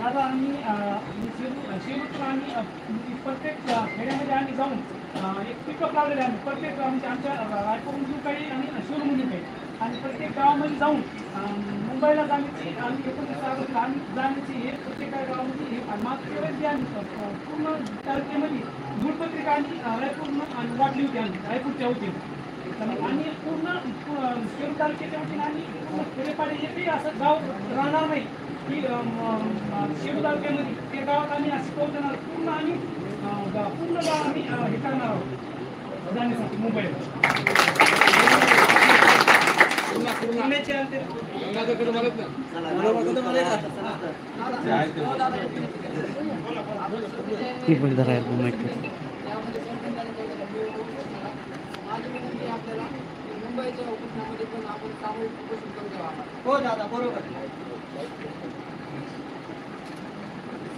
दादा आम्ही शेरूतून आम्ही प्रत्येक खेड्यामध्ये आम्ही जाऊन एक पिकअप लावलेले आम्ही प्रत्येक आमच्या रायपूरमधून काही आणि शिरूरमधून काही आणि प्रत्येक गावामध्ये जाऊन मुंबईला जाण्याची आम्ही 29 ऑगस्टला आम्ही जाण्याची हे प्रत्येक गावामध्ये हे मागच्या वेळेस आम्ही पूर्ण तालुक्यामध्ये दूरपत्रिका आम्ही रायपूरनं आणि वाटली होती आम्ही रायपूरच्या वतीने आणि पूर्ण शेरूर तालुक्याच्या वतीने आम्ही खेडेपाडे एकही असं गाव राहणार नाही की शेरूर तालुक्यामध्ये त्या गावात आम्ही अशी पोहोचणार पूर्ण आम्ही पूर्ण गाव आम्ही हे करणार आहोत जाण्यासाठी मुंबईला.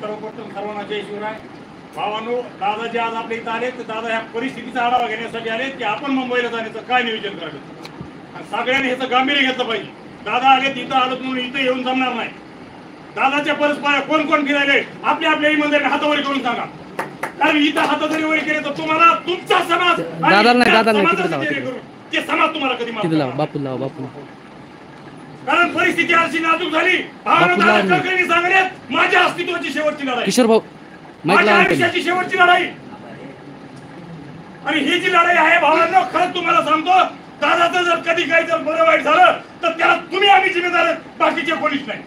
सर्वप्रथम सर्वांना जय शिवराय. भावांनो, दादा जे आज आपल्या इथं आले तर दादा ह्या परिस्थितीचा आढावा घेण्यासाठी आले की आपण मुंबईला जाण्याचं काय नियोजन करावे आणि सगळ्यांनी ह्याचं गांभीर्य घेतलं पाहिजे. दादा आले तिथं आलो म्हणून इथं येऊन जमणार नाही. दादाच्या परस्पर कोण कोण फिरायले आपल्या आपल्या इमानदारीने हातावरी करून सांगा. कारण इथं हातावरी वरी केले तर तुम्हाला तुमचा समाज ते समाज तुम्हाला कधी माफ. कारण परिस्थिती अशी नाजूक झाली. सांगण्यात माझ्या अस्तित्वाची शेवटची लढाई, माझ्या आयुष्याची शेवटची लढाई आणि ही जी लढाई आहे भावांनो, खरंच तुम्हाला सांगतो, दादाचं जर कधी काही जर बरं वाईट झालं तर त्याला तुम्ही आम्ही जिम्मेदार, बाकीचे कोणीच नाही.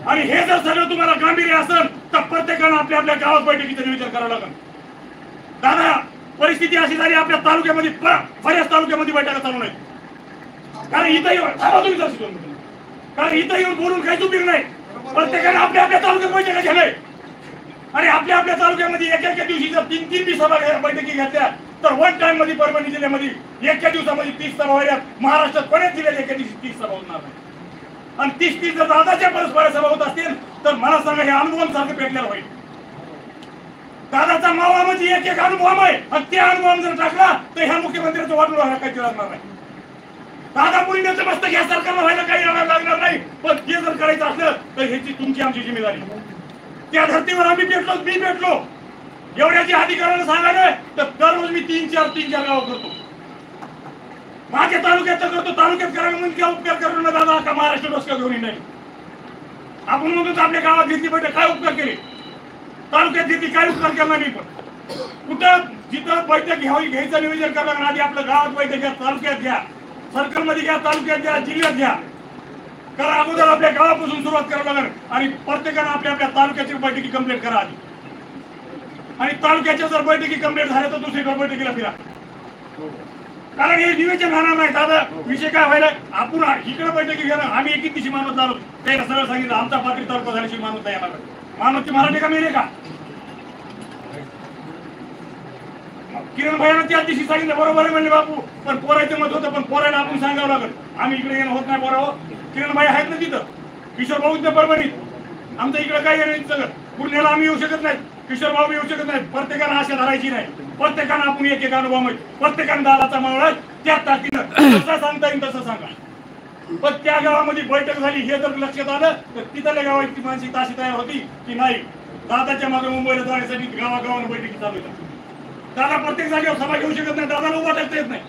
आणि हे जर सगळं तुम्हाला गांभीर्य असेल तर प्रत्येकानं आपल्या आपल्या गावात बैठकीचं नियोजन करावं लागेल. दादा, परिस्थिती अशी झाली आपल्या तालुक्यामध्ये, बऱ्याच तालुक्यामध्ये बैठका चालू नाही. कारण इथं येऊन बोलून काहीच उपयोग नाही. प्रत्येकाने आपल्या आपल्या तालुक्यात बैठका घ्यायला आणि आपल्या आपल्या तालुक्यामध्ये एका दिवशी जर 3-3 सभा बैठकी घेतल्या तर वन टाइम मध्ये परभणी जिल्ह्यामध्ये एका दिवसामध्ये 30 सभा व्हायला. महाराष्ट्रात कोणत्याच जिल्ह्यात एका दिवशी 30 सभा होणार नाही. आणि 30 जर दादाच्या परस्पर सभा होत असतील तर मला सांगा हे अनुभवांसारखं पेटलेलं होईल. दादाचा मावा म्हणजे एक अनुभव आहे आणि त्या अनुभवाने जर टाकला तर ह्या मुख्यमंत्र्याचं वाटून व्हायला काही लागणार नाही. दादा मुलींचं मस्त घ्या, सरकारला व्हायला काही लागणार नाही. पण ते जर करायचं असलं तर ह्याची तुमची आमची जिम्मेदारी. त्या धर्तीवर आम्ही भेटलो, मी भेटलो एवढ्याची अधिकाऱ्याला सांगायला तर दररोज मी 3-4 गाव करतो. माझ्या तालुक्यात करतो. तालुक्यात करायला म्हणजे काय उपकार करू ना दादा, का महाराष्ट्र डोसका घेऊन नाही. आपण म्हणतो आपल्या गावात घेतली बैठक, काय उपकार केले? तालुक्यात घेतली, काय उपकार केला नाही. पण कुठं जिथं बैठक घ्यायचं नियोजन करावं आधी आपलं गावात बैठक घ्या, तालुक्यात घ्या, सर्कल मध्ये घ्या, तालुक्यात घ्या, जिल्ह्यात घ्या. कारण अगोदर आपल्या गावापासून सुरुवात करावं लागेल आणि प्रत्येकानं आपल्या आपल्या तालुक्याची बैठकी कंप्लीट करा आधी. आणि तालुक्याच्या जर बैठकी कंप्लीट झाल्या तर दुसरीकडे बैठकीला फिरा. कारण हे नियोजन राहणार नाही. दादा, विषय काय व्हायला, आपण इकडे बैठकी घेणं, आम्ही एक दिवशी मानत झालो, त्याला सरळ सांगितलं आमचा पात्री तालुका झाल्याशी मानत नाही येणार. मानवची मराठी का मिळेल का? किरण भाईनं त्या दिवशी सांगितलं बरोबर आहे म्हणले बापू, पण पोरायचं मत होतं, पण पोरायला आपण सांगावं लागेल. आम्ही इकडे येणं होत नाही पोरावं. किरण भाई आहेत ना तिथं, किशोर भाऊ इथं परभणीत, आमचं इकडे काय येणार सगळं. पुण्याला आम्ही येऊ शकत नाही, किशोर भाऊ येऊ शकत नाही. प्रत्येकानं आशा धरायची नाही. प्रत्येकानं आपण एक अनुभव माहिती, प्रत्येकानं दादाचा मावळा त्या ताकदीनं जसं सांगता येईल तसं सांगा. पण त्या गावामध्ये बैठक झाली हे जर लक्षात आलं तर तिथल्या गावाची मानसिकता अशी तयार होती की नाही, दादाच्या मागे मुंबईला जाण्यासाठी गावागावानं बैठकी चालू होत्या. दादा प्रत्येक जागेवर सभा घेऊ शकत नाही, दादाला उभा टाकता येत नाही.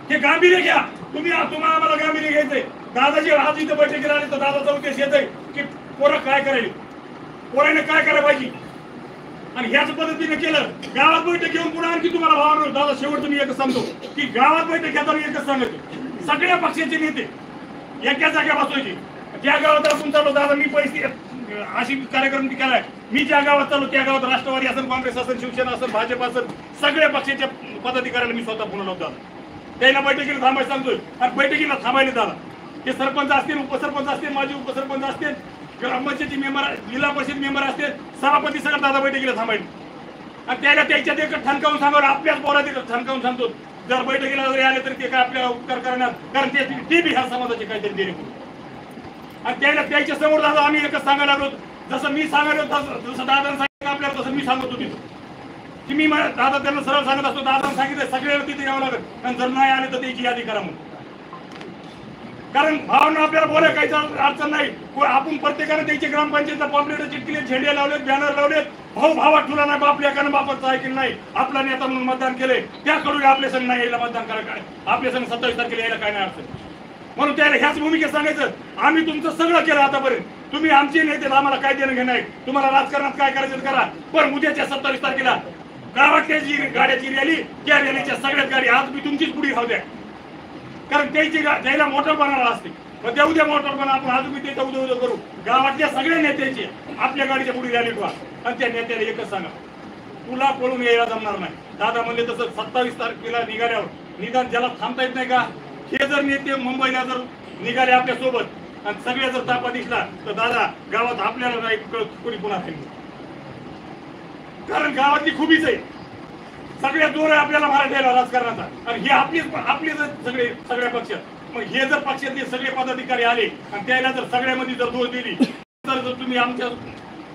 हे गांभीर्य घ्या तुम्ही, तुम्हाला आम्हाला गांभीर्य घ्यायचंय. दादाजी आज इथं बैठकीला आले तर दादाचा उद्देश येत आहे की पोरं काय करायला, पोराने काय करायला पाहिजे. आणि ह्याच पद्धतीने केलं. गावात बैठक घेऊन पुन्हा आणखी तुम्हाला भावानं दादा शेवट मी एकच सांगतो की गावात बैठक घेताना एकच सांगतो, सगळ्या पक्षाचे नेते एका जागा बसवायचे. ज्या गावात आपण चाललो दादा, मी पैसे अशी कार्यक्रम केलाय, मी ज्या गावात चाललो त्या गावात राष्ट्रवादी असेल, काँग्रेस असेल, शिवसेना असेल, भाजप असेल, सगळ्या पक्षाच्या पदाधिकाऱ्याला मी स्वतः बोलवलं होतं. त्याला बैठकीला थांबायला सांगतोय आणि बैठकीला थांबायला दादा. ते सरपंच असतील, उपसरपंच असतील, माजी उपसरपंच असतील, ग्रामपंचायती मेंबर, जिल्हा परिषद मेंबर असतील, सभापती सगळं दादा बैठकीला थांबायला. आणि त्याला त्याच्या देखत ठणकावून सांगावं, आपल्याच पोरा देखत ठणकावून सांगतो जर बैठकीला जरी आले तरी ते काय आपल्याला उपकार करणार, कारण ते बी ह्या समाजाचे काहीतरी देणे. आणि त्याला त्याच्या समोर दादा आम्ही एकच सांगायला लागलो, जसं मी सांगायला जसं दादा सांगितलं आपल्याला तसं मी सांगत होतो की मी दादा त्यांना सरळ सांगत असतो, दादा सांगितलं सगळ्याला तिथे यावं लागत आणि जर नाही आले तर त्याची यादी करा म्हणून. कारण भावना आपल्याला बोलाय काहीच अडचण नाही. आपण प्रत्येकाने त्याची ग्रामपंचायतला पॉम्पलेट चिटकिले, झेंडे लावलेत, बॅनर लावलेत. भाऊ भावात ठुला नाही, बाप लेकानं बापाचं ऐकलं नाही, आपला नेता म्हणून मतदान केले, त्याकडून आपल्या संघ नाही यायला मतदान करायला काय, आपल्या संघ 27 तारखेला यायला काय नाही अडचण. म्हणून त्याला ह्याच भूमिकेत सांगायचं, आम्ही तुमचं सगळं केलं आतापर्यंत, तुम्ही आमचे नेते, आम्हाला काय देणं घेणं नाही, तुम्हाला राजकारणात काय करायचं करा, पण उद्याच्या 27 तारखेला गावातल्या जी गाड्याची रॅली, त्या रॅलीच्या सगळ्यात गाडी आज मी तुमचीच पुढे राहू द्या. कारण त्याची त्याला मोटर बनायला असते, पण त्या उद्या मोटर बना, आपण आज मी त्याचा उद्या करू. गावातल्या सगळ्या नेत्यांची आपल्या गाडीच्या पुढे रॅली ठेवा आणि त्या नेत्याला एकच सांगा, तुला पळून यायला जमणार नाही. दादा म्हणले तसं 27 तारखेला निघाल्यावर निदान ज्याला थांबता येत नाही का, हे जर नेते मुंबईला जर निघाले आपल्या सोबत आणि सगळ्या जर तापा दिसला तर दादा गावात आपल्याला नाही कोणी पुन्हा फिरली. कारण गावातली खुबीच आहे, सगळ्या जोर आहे आपल्याला मराठ्याला राजकारणाचा, आणि हे आपले सगळ्या पक्ष. मग हे जर पक्षातले सगळे पदाधिकारी आले आणि त्याला जर सगळ्यामध्ये जर दोष दिली तर जर तुम्ही आमच्या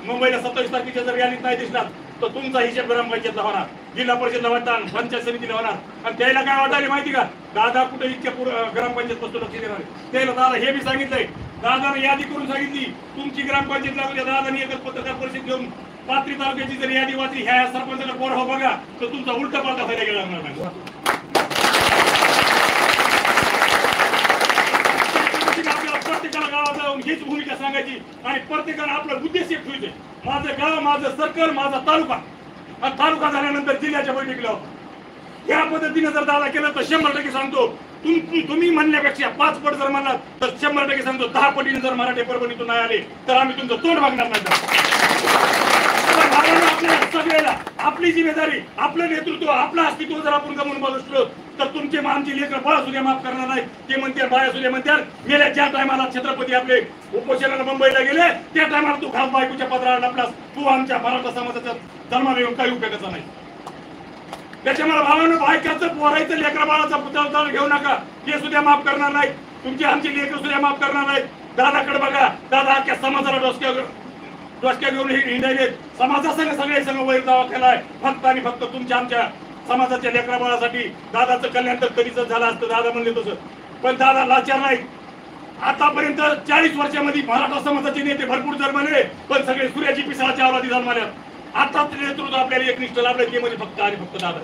मुंबईला 27 तारखेच्या जर रॅलीत नाही दिसलात तर तुमचा हिशेब ग्रामपंचायतला होणार, जिल्हा परिषदला वाटणार, पंचायत समितीला होणार. आणि त्याला काय वाटायला माहिती का, दादा कुठे इतक्या ग्रामपंचायत पासून लक्ष देणार आहे. त्याला दादा हे बी सांगितलंय, दादाने यादी करून सांगितली तुमची ग्रामपंचायत लागली, दादाने एकच पत्रकार परिषद घेऊन 5 तालुक्याची जर यादी वाचली, ह्या सरपंचाला पोर हो बघा तर तुमचा उलटा पालटा व्हायला गेला नाही. आपल्याला प्रत्येकाला गावात जाऊन हीच भूमिका सांगायची आणि प्रत्येकाला आपला उद्देश एक ठेवायचे, माझं गाव, माझं सर्कल, माझा तालुका, आणि तालुका झाल्यानंतर जिल्ह्याच्या बैठकीला या पद्धतीने जर दादा केलं तर 100% सांगतो, तुम्ही म्हणण्यापेक्षा 5 पट जर म्हणलात तर 100% सांगतो 10 पटीने जर मराठी परभणीतून नाही आले तर आम्ही तुमचं तोंड बघणार नाही. आपल्याला सगळ्याला आपली जिम्मेदारी, आपलं नेतृत्व, आपलं अस्तित्व जर आपण गमून बसलो तर तुमचे आमची लेकर बाळा सुद्धा माफ करणार नाही. ते म्हणतात, बाया सुद्धा म्हणतात, गेल्या ज्या टायमाला छत्रपती आपले उपोषणाला मुंबईला गेले त्या टायमाला तू खास बायकोच्या पत्राला लपलास, तू आमच्या मराठा समाजाच्या जन्माला येऊन काही उपयोगाचा नाही. त्याच्यामुळे भावानं बायकाचं, पोरायचं, लेकरा बाळाचा पुतळा घेऊ नका, ते सुद्धा माफ करणार नाही. तुमची आमची लेकर सुद्धा माफ करणार नाहीत. दादाकडे बघा, दादा अख्ख्या समाजाला डोसक्या घेऊन हिंडायले, समाजासंग सगळे संघ वैर दावा केलाय, फक्त आणि फक्त तुमच्या आमच्या समाजाच्या लेकरा बाळासाठी. दादाचं कल्याण तर कधीच झालं असतं, दादा म्हणले तसं, पण दादा लाचार नाही. आतापर्यंत 40 वर्षामध्ये मराठा समाजाचे नेते भरपूर जन्मले, पण सगळे सूर्याची पिसाळाच्या अवलादी जन्मल्या. आता नेतृत्व आपल्याला एकनिष्ठ लाभलं, ते म्हणजे फक्त आणि फक्त दादा.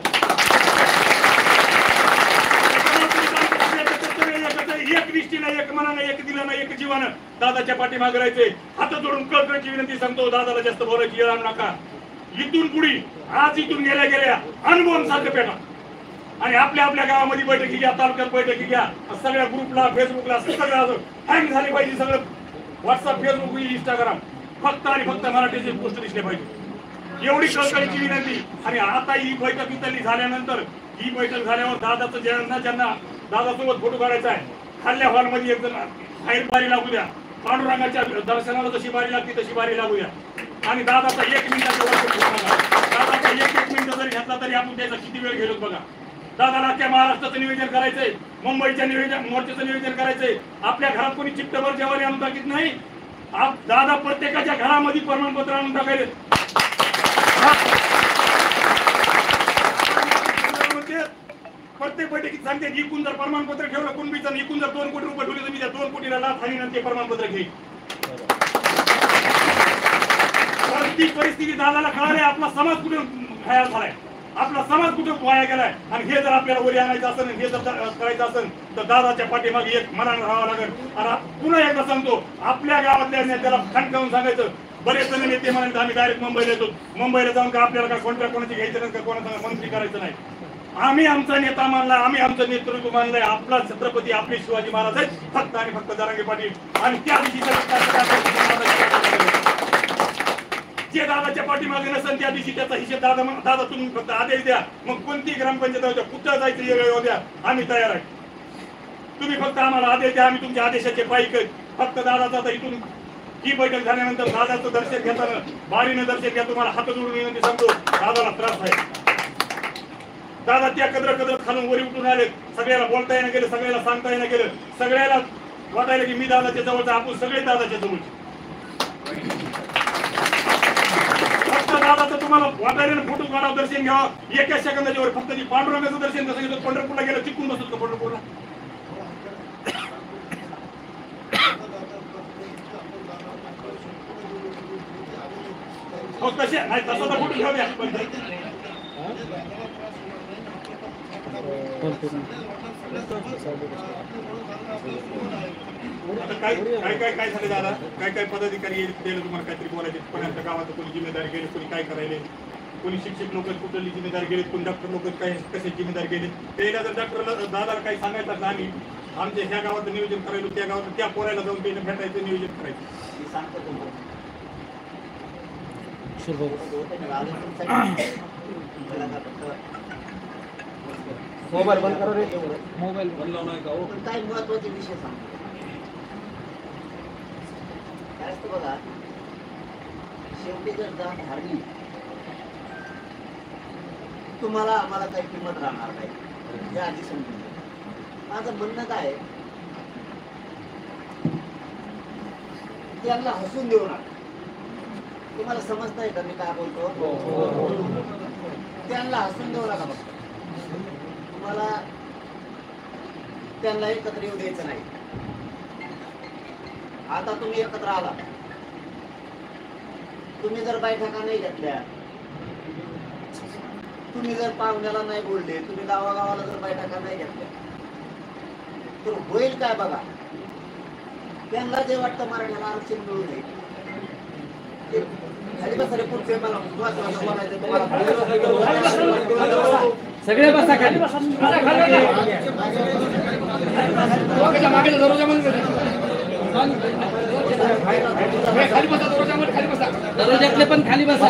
एक निष्ठेनं, एक मनानं, एक दिलानं, एक जीवानं दादाच्या पाठीमागे राहायचे. हात जोडून कळकळीची विनंती सांगतो, दादाला जास्त बोलायची येळ आणू नका. इथून पुढे आज इथून गेल्या अनुभवांसारखं पेटा आणि आपल्या गावामध्ये बैठकी घ्या, तालुक्यात बैठकी घ्या, सगळ्या ग्रुपला, फेसबुकला सगळं हँग झाले पाहिजे, सगळं व्हॉट्सअप, फेसबुक, इंस्टाग्राम, फक्त आणि फक्त मराठीचे पोस्ट दिसले पाहिजे, एवढी कळकळीची विनंती. आणि आता ही बैठक इथली झाल्यानंतर, ही बैठक झाल्यावर दादाचं ज्यांना दादासोबत फोटो काढायचा आहे, खाल्ल्या हॉलमध्ये एक जण बाहेर बारी लागू द्या, पांडुरंगाच्या दर्शनाला जशी बारी लागते तशी बारी लागू द्या. आणि दादाचा 1 मिनिटाचा दादाचा 1 मिनिट जरी घेतला तरी आपण त्याचा किती वेळ गेलो बघा. दादाला अख्ख्या महाराष्ट्राचं निवेदन करायचंय, मुंबईच्या मोर्चाचं निवेदन करायचंय. आपल्या घरात कोणी चित्तभर जेवारी आणून टाकीत नाही. दादा प्रत्येकाच्या घरामध्ये प्रमाणपत्र आणून टाकायचे. प्रत्येक बैठकीत सांगते, इकून जर प्रमाणपत्र ठेवलं कुणबीचं, इकून जर 2 कोटी रुपये ठेवले तर मी त्या 2 कोटीला लाभ आणि ते प्रमाणपत्र घेईल. ती परिस्थिती दादाला कळाली, आपला समाज कुठे खयाल झालाय, आपला समाज कुठे वाया गेलाय. आणि हे जर आपल्याला वरी आणायचं असेल, हे जर करायचं असेल तर दादाच्या पाठीमागे एक मनानं राहावं लागेल. आणि पुन्हा एकदा सांगतो, आपल्या गावातल्या नेत्याला ठणकावून सांगायचं. बरेच जण नेते म्हणाले आम्ही डायरेक्ट मुंबईला येतो, मुंबईला जाऊन का आपल्याला काय कॉन्ट्रॅक्ट कोणाची घ्यायचं नाही, का कोणाचा मंत्री करायचं नाही. आम्ही आमचा नेता मानला, आम्ही आमचं नेतृत्व मानलंय, आपला छत्रपती आपले शिवाजी महाराज आहेत, फक्त आणि फक्त जरांगे पाटील. आणि त्या दिवशी जे दादाच्या पाठीमागे नसेल त्या दिवशी त्याचा हिशेब दादा तुम्ही फक्त आदेश द्या. मग कोणती ग्रामपंचायत होत्या, कुठं जायचं येऊ द्या, आम्ही तयार आहे. तुम्ही फक्त आम्हाला आदेश द्या, आम्ही तुमच्या आदेशाचे पाईक आहेत. फक्त दादाचा इथून ही बैठक झाल्यानंतर दादाचं दर्शन घेताना बारीनं दर्शन घ्या. तुम्हाला हात जोडून विनंती सांगतो, दादाला त्रास आहे. दादा त्या कदर खालून वरी उठून आले, सगळ्याला बोलता येणं गेलं, सगळ्याला सांगता येणं गेलं, सगळ्याला वाटायला की मी दादाच्या जवळचा, आपण सगळे दादाच्या जवळचे. फक्त दादाचं तुम्हाला वाटायला फोटो काढावं, दर्शन घ्यावं, 1 सेकंदाच्या वर. फक्त पांडुरंगाचं दर्शन कसं घेतो, पंढरपूरला गेलं चिकून बसतो का पंढरपूरला? अहो तसे नाही तसं तर कुठे ठेवूया पण आता काय झालं दादा काय पदाधिकारी गेले तुम्हाला काहीतरी बोलायचे पण आमच्या गावात कोणी जिम्मेदारी गेले कोणी काय करायले कोणी शिक्षक लोक कुठली जिम्मेदारी गेले कोणी डॉक्टर लोक काय कसे जिम्मेदारी गेले त्याला जर डॉक्टरला दादाला काही सांगायचं आम्ही आमच्या ह्या गावाचं नियोजन करायला त्या गावात त्या पोरायला जाऊन त्याने भेटायचं नियोजन करायचं मोबाईल बंद करो रे मोबाईल बंद लावणार का हो काय महत्वाचे विषय सांगतो काय असतं बघा शेवटी जर जात हारली तुम्हाला आम्हाला काही किंमत राहणार नाही या आधी समजून घ्या. माझं म्हणणं काय आहे, त्यांना हसून देऊ नका. तुम्हाला समजतंय का मी काय बोलतो? त्यांना हसून देऊ नका फक्त. तुम्हाला त्यांना एकत्र येऊ द्यायचं नाही. आता तुम्ही एकत्र आला, तुम्ही जर बैठका नाही घेतल्या, तुम्ही जर पाहुण्याला नाही बोलले, तुम्ही गावागावाला जर बैठका नाही घेतल्या तर होईल काय बघा. त्यांना जे वाटतं मराठ्याला आरक्षण मिळू नये खाली बसा पुढचे मला महत्वाचं बोलायचं तुम्हाला. सगळे बसा खाली दरवाजातले पण खाली बसा.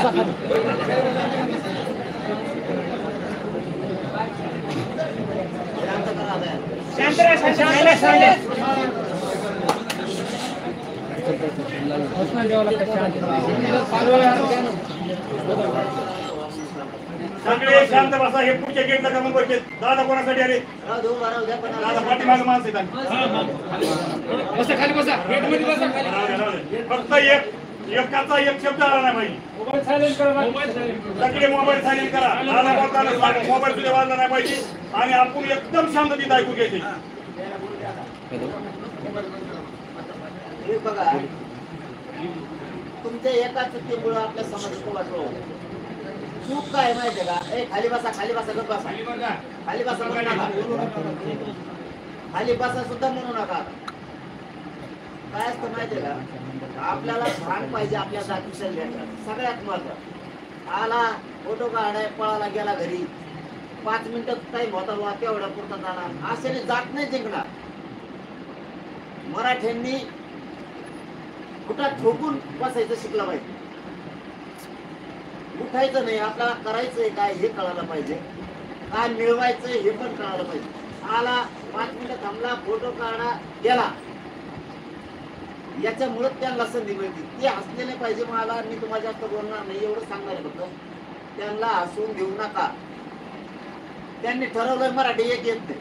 सगळे शांत बसा. हे पुढच्या गेटला कमन बसले. दादा कोणासाठी आले? दादा पाठीमागे माणसं आहेत. खाली बसा गेट मध्ये बसा. फक्त एकाचा एक शब्द आला नाही पाहिजे. मोबाईल सायलेंट करा. सगळे मोबाईल सायलेंट करा. दादा बोलताना मोबाईल तुझ्या वाजला नाही पाहिजे आणि आपण एकदम शांततेत ऐकू घ्यायचे. हे बघा, तुमच्या एकाच चुकीमुळे आपल्या समाजाचं वाटलं. चूक काय माहितीये का? ए खाली बसा, खाली बसा, गप बसा, खाली बसा म्हणू नका. खाली बसा सुद्धा म्हणू नका. काय असतं माहितीये का? आपल्याला भान पाहिजे आपल्या जातीच्या सगळ्यात महत्वाचं. आला फोटो काढाय पळाला गेला घरी, 5 मिनिटं टाइम होता बुवा, तेवढ्या पुरता जाणार. अशाने जात नाही जिंकणार. मराठ्यांनी कुठं ठोकून बसायचं शिकलं पाहिजे. उठायचं नाही, आपल्याला करायचंय काय हे कळायला पाहिजे, काय मिळवायचंय हे पण कळायला पाहिजे. आला 5 मिनिटं थांबला, फोटो काढा गेला, याच्यामुळे त्यांना संधी मिळते. ते हसलेले पाहिजे. मला मी तुम्हाला जास्त बोलणार नाही, एवढं सांगणार आहे फक्त. त्यांना हसून देऊ नका. त्यांनी ठरवलंय मराठी एक येत नाही.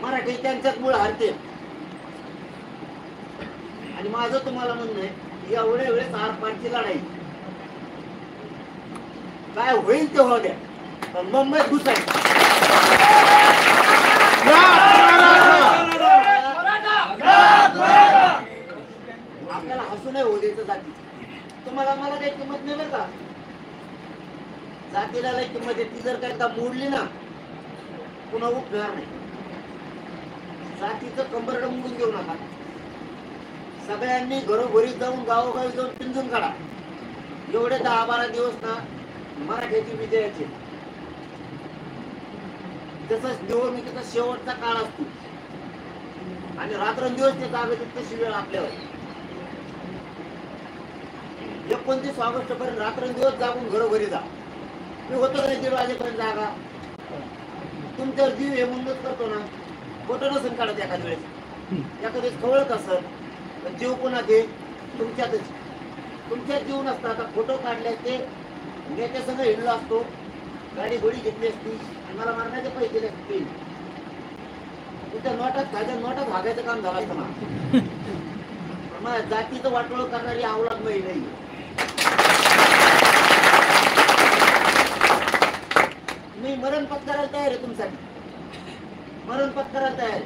मराठी त्यांच्याच मुळे हारते. आणि माझं तुम्हाला म्हणणं आहे, एवढ्या वेळेस आरपारची लढाई काय होईल ते हो द्या, पण मुंबईत घुसायचं. आपल्याला हसू नाही होऊ द्यायचं जाती. तुम्हाला मला काही किंमत नाही बरं का. जातीला लई किंमत आहे. ती जर काय का मोडली ना, पुन्हा उठणार नाही. जातीचं कंबरड मोडून देऊ नका. सगळ्यांनी घरोघरी जाऊन गावोगावी जाऊन पिंजून काढा. एवढे 10-12 दिवस ना मराठ्याची विजयाचे, तसंच निवडणुकीचा शेवटचा काळ असतो आणि रात्रंदिवस ते जागेत तशी वेळ आपल्यावर. 29 ऑगस्ट पर्यंत रात्रंदिवस जागून घरोघरी जा. मी होतो नाही 1:30 वाजेपर्यंत जागा. तुमच्यावर जीव हे म्हणूनच करतो ना. फोटो नसून काढत एखाद्या वेळेस, एखाद्या वेळेस खवळत असत, पण जीव कोणा ते तुमच्यातच. तुमच्यात जीव नसता. आता फोटो काढले ते नेत्या संग हिंडलो असतो, गाडी गोळी घेतली असती आणि मला मारण्याचे पैसे दिले असते. तुमच्या नोटात खायच्या नोटात भागायचं काम झालं असतं ना. मग जातीचं वाटोळ करणारी आवलाद नाही. मी मरण पत्करायला तयार आहे तुमच्यासाठी. मरण पत्करायला तयार आहे,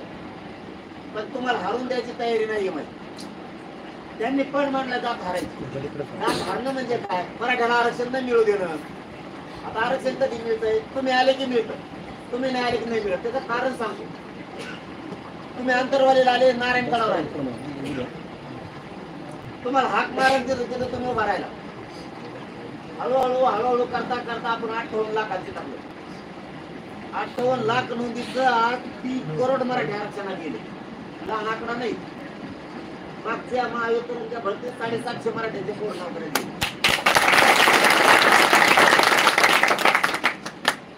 पण तुम्हाला हारून द्यायची तयारी नाहीये माझी. त्यांनी पण मांडला जात हारायची. जात हारणं म्हणजे काय? मराठ्याला आरक्षण नाही मिळू देणं. आता आरक्षण कधी मिळतंय? तुम्ही आले की मिळतं, तुम्ही नाही आले की नाही मिळत. त्याचं कारण सांगतो. तुम्ही अंतरवालीला आले, नारायणगडावर आले, तुम्हाला हाक मारायला तिथं तुम्ही उभा राहिला. हळूहळू करता करता आपण 58 लाखांची टाकलो. 58 लाख नोंदीचं आज 3 करोड मराठी आरक्षणात गेले. लहान आकडा नाही. मागच्या महायुतीच्या भरतीत 750 मराठ्यांचे पूर्ण नाव करायचे.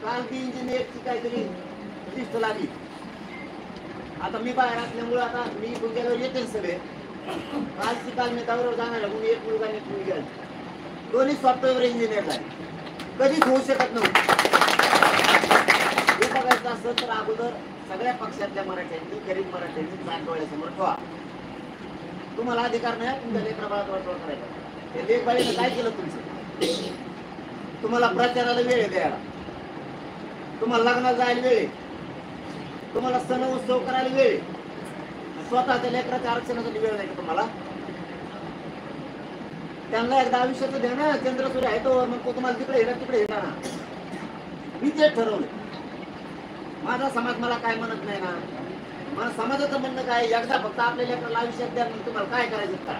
काल ती इंजिनिअरची काहीतरी लिस्ट लागली. आता मी बाहेर असल्यामुळे आता मी गेल्यावर येते सगळे. काल मी त्यावर जाणार म्हणून एक मुलगा आणि एक मुलगी आली. दोन्ही सॉफ्टवेअर इंजिनियर आहे. कधीच होऊ शकत नव्हतं. हे बघायचं असं तर अगोदर सगळ्या पक्षातल्या मराठ्यांनी, गरीब मराठ्यांनी चार डोळ्यासमोर ठेवा. तुम्हाला अधिकार नाही तुमच्या लेकराबाळात वाटोळ करायचा. ते लेकबाळीनं काय केलं तुमचं? तुम्हाला प्रचाराला वेळ द्यायला, तुम्हाला लग्नाला जायला वेळ, तुम्हाला सण उत्सव करायला वेळ, स्वतःच्या लेकराच्या आरक्षणासाठी वेळ नाही का तुम्हाला? त्यांना एकदा आयुष्याचं द्या ना. चंद्रसूर्य आहे तो मग तो तुम्हाला तिकडे येणार तिकडे येणार ना. मी ते ठरवलं. माझा समाज मला काय म्हणत नाही ना. मला समाजाचं म्हणणं काय? एकदा फक्त आपल्या लेकराला आयुष्यात द्या, मग तुम्हाला काय करायचं करा.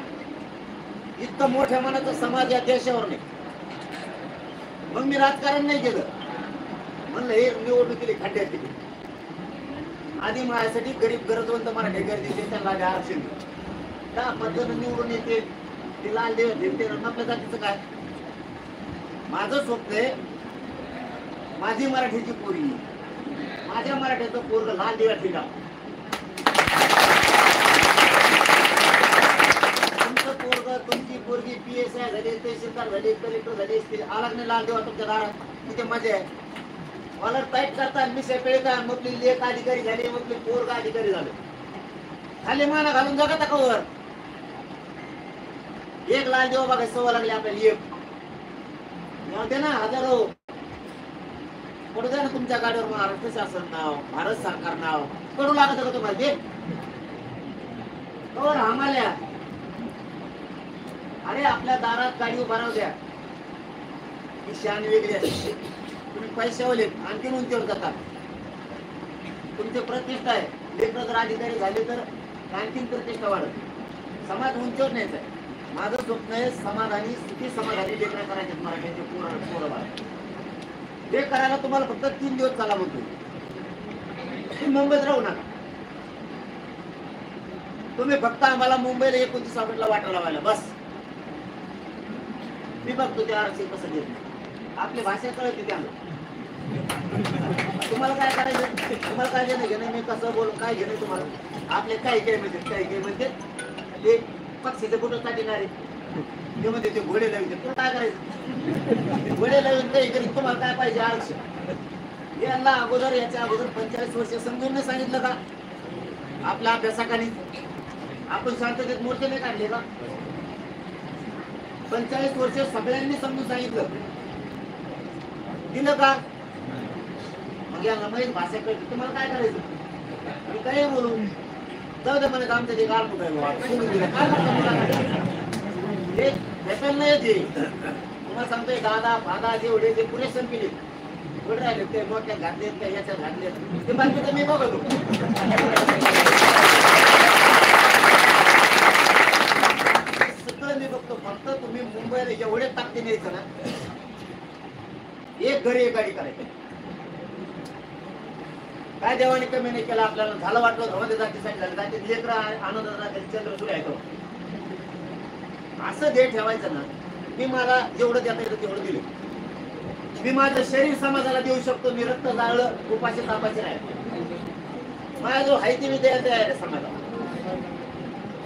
इतकं मोठ्या मनाचा समाज या देशावर नाही. मग मी राजकारण नाही केलं. म्हणलं हे निवडणुकीला खड्ड्यात केली. आधी माझ्यासाठी गरीब गरजवंत मराठी गरजेचे त्यांना आरक्षण का मतदान निवडून येते. ती लाल देव देते आपल्या जातीचं काय? माझं स्वप्न आहे माझी मराठीची पोरगी, माझ्या मराठ्याचं पोरग लाल देवा ठिका. तुमचं पोरग, तुमची पोरगी PSI झाली, तहसीलदार झाली, कलेक्टर झाली, आला नाही लाल देवा तुमच्या दारात, तिथे मजा आहे. मला टाईट करता मिशा पेळता मग लेख अधिकारी झाले, मग पोरगा अधिकारी झाले. खाली माना घालून जगा टाकावर. एक लाल देवा बघा सव्वा लागले आपल्याला. एक दे ना हजारो पडू द्या ना तुमच्या गाडीवर महाराष्ट्र शासन नाव, भारत सरकार नाव कडू लागत का तुम्हाला? ते आम्हाला अरे आपल्या दारात गाडी उभा राहू द्या. ही शान वेगळी असते. तुम्ही पैशावले आणखीन उंचीवर जातात. तुमची प्रतिष्ठा आहे. लेकर जर अधिकारी झाले तर आणखीन प्रतिष्ठा वाढत. समाज उंचीवर न्यायचा आहे. माझं स्वप्न आहे समाधानी, सुखी समाधानी लेकरं करायचे मराठ्यांचे पोरं बाळ. हे करायला तुम्हाला फक्त 3 दिवस चाला म्हणतो. तुम्ही मुंबईत राहू नका. तुम्ही फक्त आम्हाला मुंबईला 29 ऑगस्टला वाटा लावायला बस. मी बघतो ते आरक्षण कसं देत. आपली भाषा कळते त्याला. तुम्हाला काय करायचं? तुम्हाला काय घेणं घेणं मी कसं बोलू काय घेणं तुम्हाला? आपले काही काही म्हणजे ते पक्षीचे फोटो काढणारे ते म्हणजे ते घोडे लावते. तुला काय करायचं? घोडे लावून काही करीत तुम्हाला काय पाहिजे? आरक्षण. यांना अगोदर याच्या अगोदर 45 वर्ष समजून नाही सांगितलं का? आपल्या अभ्यासाखाली आपण शांततेत मोर्चे नाही काढले का? 45 वर्ष सगळ्यांनी समजून सांगितलं, दिलं का? मग यांना माहीत भाषा कळते. तुम्हाला काय करायचं? मी काही बोलू जाऊ दे म्हणे आमचं ते गाळ कुठे सोडून दिलं. काय भेटायला नाही येते. तुम्हाला सांगतोय दादा फादा जेवढे ते पुरेशन केले थोडे राहिले ते मोठ्यात घातलेत का याच्यात घातलेत ते बाकी तर मी बघतो. सगळं मी बघतो. फक्त तुम्ही मुंबईला एवढे ताकदीने यायचं ना, एक घरी एक गाडी करायची. काय देवाने कमी नाही केलं आपल्याला. झालं वाटलं धर्माच्या जातीसाठी झालं. जातीत लेकरं आनंदाचा चंद्रसूर्य आहे तो. असं ध्येय ठेवायचं ना. मी मला जेवढं देता येतं तेवढं दिलं. मी माझं शरीर समाजाला देऊ शकतो. मी रक्त जाळलं उपाशी तापाशी राहिलं. माझा जो आहे ते मी द्यायला तयार आहे समाजाला.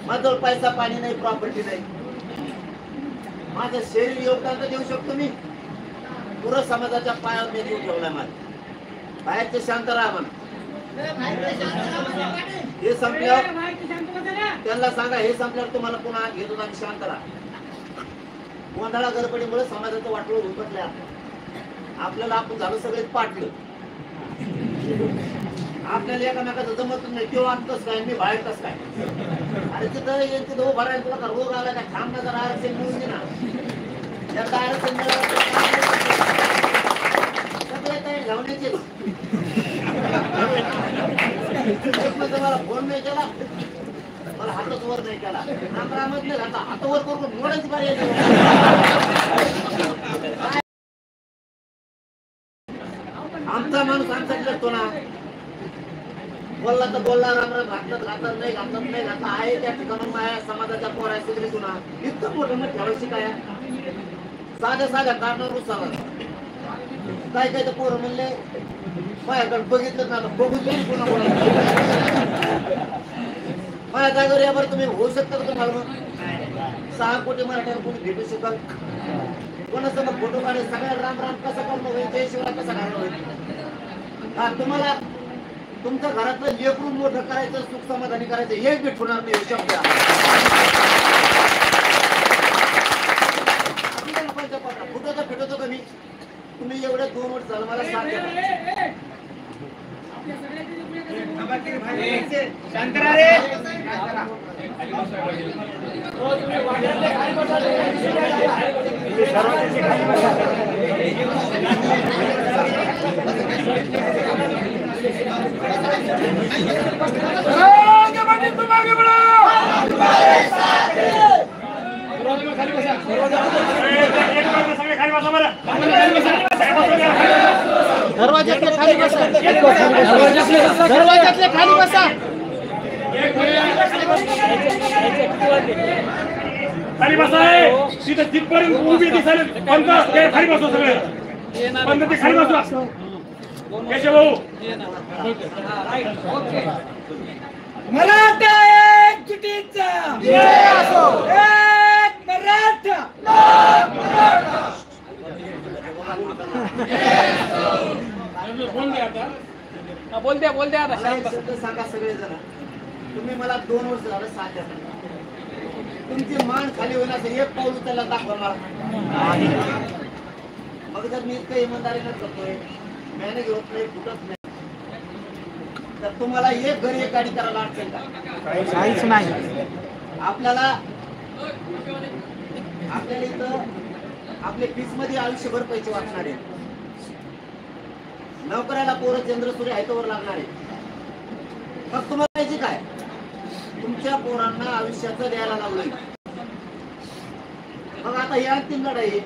माझं पैसा पाणी नाही, प्रॉपर्टी नाही. माझं शरीर योगदान तर देऊ शकतो मी. पुरं समाजाच्या पायावर मी देऊ ठेवलाय. माझं बाहेरचे शांत राहा म्हणा. हे संपल्यावर त्यांना सांगा हे संपल्यावर तुम्हाला पुन्हा घेतो आणि शांत राहा. गोंधळा गडबडीमुळे समाजाचं वाटोळ उलटलं. आपल्याला आपण झालं सगळे पाटलं. आपल्याला एकामेकाचं जमत नाही, तो आणतोच काय मी बाहेर कस काय. अरे तिथं यांची दोन भरायला तुला का रोग आला काय, थांब ना जरा आरक्षण मिळून दे ना. त्यात आरक्षण मिळालं सगळे काही घावण्याचे. मला फोन नाही केला, मला हातच वर नाही केला, नामरामच नाही घातला, हात वर करून मोडायची बारी यायची. आमचा माणूस आमच्याकडे असतो ना, बोलला तर बोलला, रामराम घातलं घातलं, नाही घातलं नाही घातलं, आहे त्या ठिकाणी माझ्या समाजाच्या पोर आहे सगळी तुला इतकं मोठं मग ठेवायची काय. साध्या साध्या कारणावर उचलला काय काय तर पोरं म्हणले माझ्याकडे बघितलं ना, बघून पुन्हा माझ्या जागेवर यावर तुम्ही होऊ शकता का तुम्हाला. 6 कोटी मराठ्याला कोणी भेटू शकाल, कोणाचं मग फोटो काढे सगळ्या राम राम कसं करणं होईल, जय शिवराय कसं काढणं होईल. हा तुम्हाला तुमच्या घरातलं लेकरून मोठं करायचं, सुख समाधानी करायचं, हे भेट होणार नाही शब्द. फुटवतो फिटवतो का मी, तुम्ही एवढे 2 वर्ष झालं मला साथ द्या. दरवाजातले खाली बसा, दरवाजातले खाली बसा. खाली बसाय तिथं जिथपर्यंत उभी दिसायला पंत ते खाली बसो, सगळे पंत ते खाली बसो. केशव भाऊ, मराठा एक जुटीचा एक मराठा. बोल द्या आता मला एक शब्द सांगा सगळे जण, तुम्ही मला 2 वर्ष झालं साथ द्या. तुमची मान खाली होण्याचं एक पाऊल उचलला दाखवा मला. मग जर मी इतकं इमानदारीनं करतोय, मॅनेज होत नाही, फुटत नाही, तर तुम्हाला एक घरी एक गाडी करायला अडचण का? काहीच नाही. आपल्याला इथं आपले फीस मध्ये आयुष्यभर पैसे वाचणार आहे. नोकऱ्याला पोरं चंद्रसूर्य हायतोवर लागणार आहे. मग तुम्हाला पाहिजे काय, तुमच्या पोरांना आयुष्याचं द्यायला लागलोय. मग आता ही अंतिम लढाई आहे,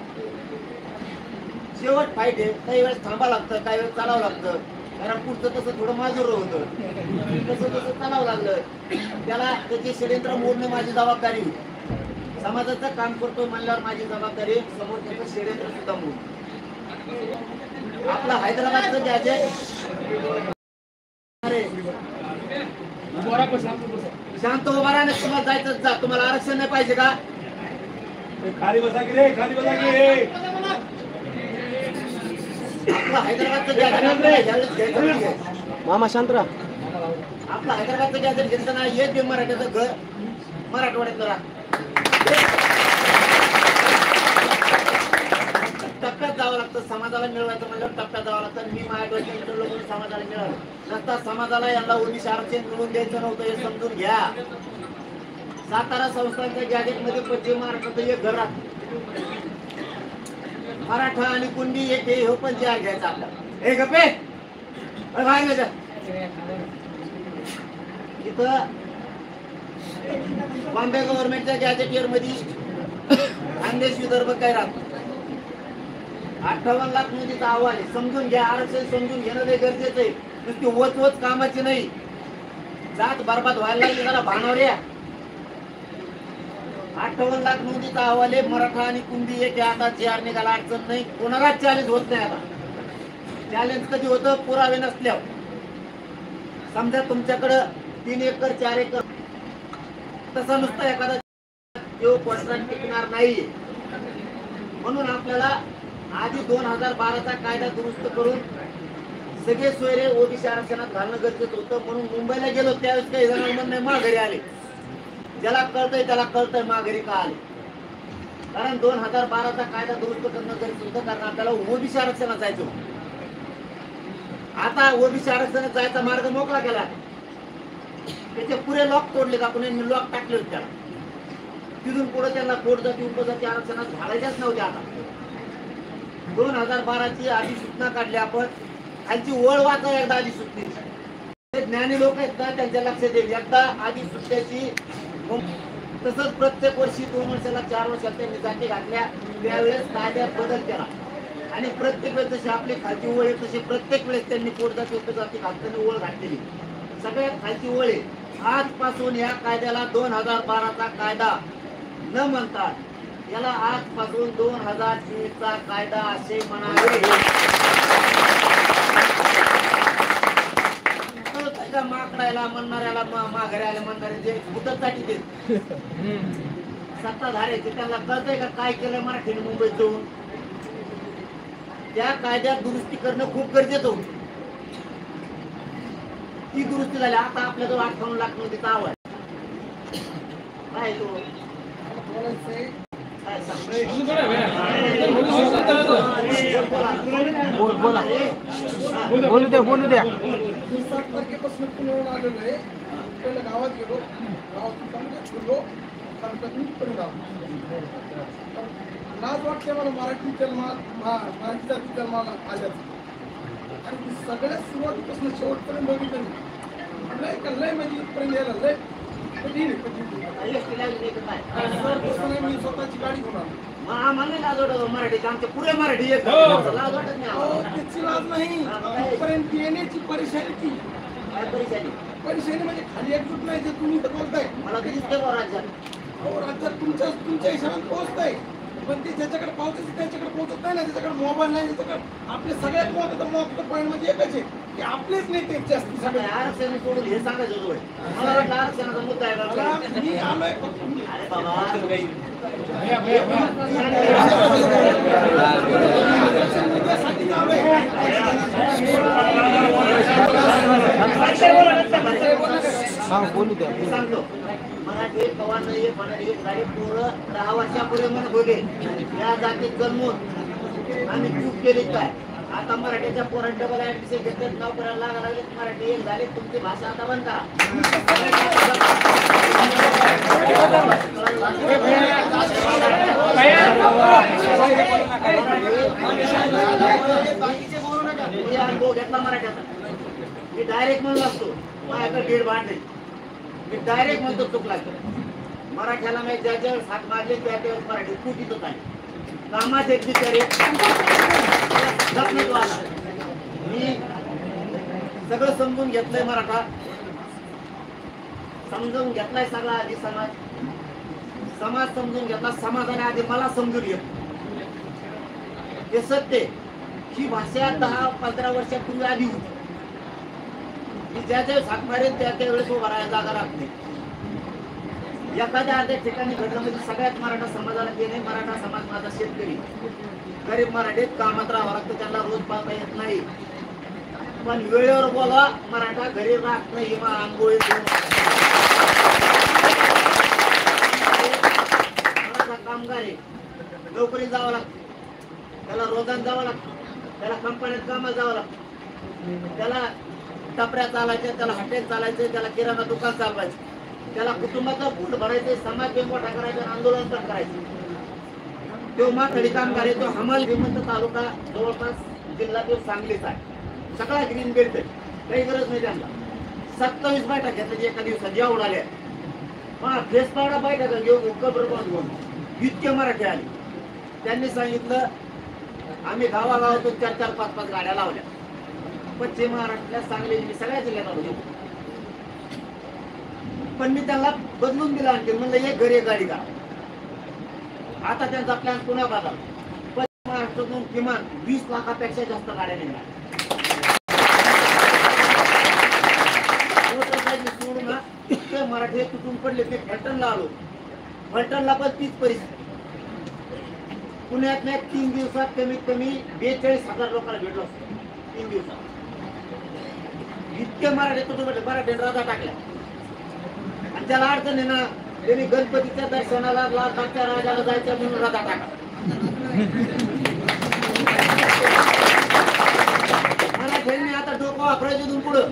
शेवट फाईट आहे. काही वेळेस थांबावं लागतं, काही वेळेस चालावं लागतं, कारण पुढचं तसं थोडं माजूर होतं, तसं चालावं लागलं. त्याला त्याचे षडयंत्र मोडणे माझी जबाबदारी. समाजाचं काम करतोय म्हणल्यावर माझी जबाबदारी समोर त्याचं षडयंत्र सुद्धा मोड. आपला हैदराबादचं गॅजेट शांत उभा राहणे, तुम्हाला जायचं जा, तुम्हाला आरक्षण नाही पाहिजे का? खाली बसा की रे, खाली बसा की रे. आपला हैदराबादचं गॅजेट मामा शांत राहा. आपला हैदराबादचं गॅजेट घेतलं ना, एक बी मराठ्याचं घर मराठवाड्यात राहा. टप्प्यात जावं लागतं, समाजाला मिळवायचं म्हणल्यावर टप्प्यात जावं लागतं. मी माझ्या डोक्यात लोक समाजाला मिळालं नसता, समाजाला यांना ओबीसी आरक्षण मिळवून द्यायचं नव्हतं, हे समजून घ्या. सातारा संस्थांच्या गॅजेट मध्ये पश्चिम महाराष्ट्रात एक घर मराठा आणि कुंडी एक हे पण तयार घ्यायचा आपला. हे गप्पे इथं बॉम्बे गव्हर्नमेंटच्या गॅजेटियर मध्ये खानदेश विदर्भ काय राहतो. 58 लाख नोंदीचा अहवाल आहे. समजून घ्या, आरक्षण समजून घेणं लय गरजेचं आहे. नुसती वच कामाची नाही. जात बरबाद व्हायला लागली जरा भानावर या. 58 लाख नोंदीचा अहवाल आहे. मराठा आणि कुंडी एक आता JR निघाला, अडचण नाही. कोणालाच चॅलेंज होत नाही. आता चॅलेंज कधी होतं, पुरावे नसल्यावर. समजा तुमच्याकडं 3 एकर 4 एकर तसा नुसता एखादा कॉन्ट्रॅक्ट टिकणार नाही. म्हणून आपल्याला आधी 2012चा कायदा दुरुस्त करून सगळे सोयरे ओबीसी आरक्षणात घालणं गरजेचं होतं. म्हणून मुंबईला गेलो त्यावेळेस काही जण म्हणणे माघारी आले. ज्याला कळतंय त्याला कळतंय माघारी का आले. कारण 2012चा कायदा दुरुस्त करणं गरजेचं होतं, कारण आपल्याला ओबीसी आरक्षणात जायचं होतं. आता ओबीसी आरक्षणात जायचा मार्ग मोकळा केला. त्याचे पुरे लॉक तोडले, आपण लॉक टाकले होते त्याला. तिथून पुढे त्यांना पोटजाती उपजाती आरक्षणात घालायच्याच नव्हत्या. आता 2012 ची अधिसूचना काढली आपण. खालची ओळ वाचा एकदा अधिसूचनेची. ज्ञानी लोक आहेत ना, त्यांच्या लक्षात येईल एकदा अधिसूचनेची. तसंच प्रत्येक वर्षी 2 वर्षाला 4 वर्षाला त्यांनी जाती घातल्या. त्यावेळेस कायद्यात बदल केला आणि प्रत्येक वेळेस जशी आपली खालची ओळ आहे तशी प्रत्येक वेळेस त्यांनी पोटजाती उपजाती घालताना ओळ घातलेली. सगळ्यात खालची ओळ आहे. आजपासून या कायद्याला 2012 चा कायदा न म्हणतात, याला आजपासून 2023 चा कायदा असे म्हणावे. माकडायला म्हणणाऱ्याला माघारी आले म्हणणारे जे भूतासाठी देत सत्ताधाऱ्याचे त्यांना कळतंय का काय केलं मराठीने मुंबईत जाऊन. त्या कायद्यात दुरुस्ती करणं खूप गरजेचं होतं. ती दुरुस्ती झाली. आता आपल्याजवळ 58 लाख मध्ये दावा आहे. काय तो काय सांगतोय? बोलू द्या. मी 7 तारखेपासून पुण्यावरून आलेलो आहे. पहिल्या गावात गेलो, गावातून चांगलं फिरलो, तालुक्यातून परिणाम. लाज वाटते मला मराठी मराठी जाती जन्माला आल्याचं. आणि मी सगळ्यात सुरुवातीपासून शेवटपर्यंत बघितलं. लय म्हणजे इथपर्यंत यायला लय कठीण मी स्वतःची गाडी घेऊन आलो. मराठी आमच्या पुरे मराठी एक लाज वाटत नाही. त्याची लाज नाही. इथपर्यंत येण्याची परेशानी परेशानी म्हणजे खाली एकजूट नाही. जे तुम्ही इथं बोलताय मला ते दिसतंय बा राज्यात. अहो राज्यात तुमच्या हिशोबाने पोहोचताय, पण ते ज्याच्याकडे पावसायचं त्याच्याकडे पोहोचत नाही ना. त्याच्याकडे मोबाईल नाही, त्याच्याकडे आपले सगळ्यात महत्वाचं पॉईंट म्हणजे एकच आहे की आपलेच नेते जास्त सगळे आरक्षण सोडून हे सांगायचं होतं. मला वाटलं आरक्षणाचा मुद्दा आहे का? मी आलोय अरे बाबा बोलू द्या. मी सांगतो मराठी कवा नाही मराठी गाडी पोरं 10 वर्षापूर्वी म्हणत होते या जातीत जन्मून आम्ही चूक केली काय. आता मराठीच्या पोरांना डबल ऍडमिशन घेतले, नोकऱ्याला लागा लागले. मराठी एक झाली, तुमची भाषा आता बंद करा. अनुभव घेतला मराठ्याचा. मी डायरेक्ट म्हणून असतो माझ्याकडे 1.5 भांड नाही. मी डायरेक्ट म्हणतो चूक लागतो. मराठ्याला मी ज्याच्या हात मारले त्याच्यावर मराठी चुकीतच आहे. कामात एक बिचारे मी सगळं समजून घेतलंय. मराठा समजून घेतलाय सगळा. आधी समाज समजून घेतला. समाजाने आधी मला समजून घेतलं. हे सत्य. ही भाषा 10-15 वर्षापूर्वी आली होती. मी ज्या हात मारेन त्या वेळेस उभा राहायला जागा राहत नाही. एखाद्या अर्ध्या ठिकाणी घडलं म्हणजे सगळ्यात मराठा समाजाला गेले. मराठा समाज माझा शेतकरी गरीब मराठीत कामात राहावं लागतं. त्यांना रोज पाहता येत नाही. पण वेळेवर बोला मराठा घरी राहत नाही. आंघोळी मराठा कामगार आहे. नोकरी जावं लागतं, त्याला रोजान जावं लागतं, त्याला कंपनीत कामाला जावं लागतं, त्याला टपऱ्या चालायच्या, त्याला हॉटेल चालायचं, त्याला किराणा दुकान चालवायचं, त्याला कुटुंबाचा फूट भरायचे, समाज मोठा करायचा, आंदोलन पण करायचं. तो माथडी कामगार आहे. तो हमाल श्रीमंत तालुका जवळपास जिल्हा तो सांगलीच आहे. सगळा ग्रीन बेल्ट आहे. काही गरज नाही त्यांना. 27 बैठक घेतल्या एका दिवसात या उडाल्या. फेस पावडा बैठक घेऊन कबर बांधून इतके मराठी आले. त्यांनी सांगितलं आम्ही गावागावातून 4-4, 5-5 गाड्या लावल्या. पश्चिम महाराष्ट्रातल्या सांगली सगळ्या जिल्ह्यात आलो. पण मी त्यांना बदलून दिला. आणखी म्हणलं एक घरी एक गाडी का. आता त्यांचा प्लॅन पुन्हा बदला. पश्चिम महाराष्ट्रातून किमान 20 लाखापेक्षा जास्त गाड्या निघाल्या. सोडून इतके मराठी तुटून पडले. ते फलटणला आलो. फलटणला पण तीच परिस्थिती. पुण्यात 3 दिवसात कमीत कमी 42,000 लोकांना भेटलो असतो. 3 दिवसात इतके मराठी तुटून पडले. मराठी राजा टाकल्या. आणि त्याला अडचण आहे ना. त्यांनी गणपतीच्या दर्शनाला लालबागच्या राजाला जायचं म्हणून राजा टाका. मला आता डोकं वापरायचं इथून पुढं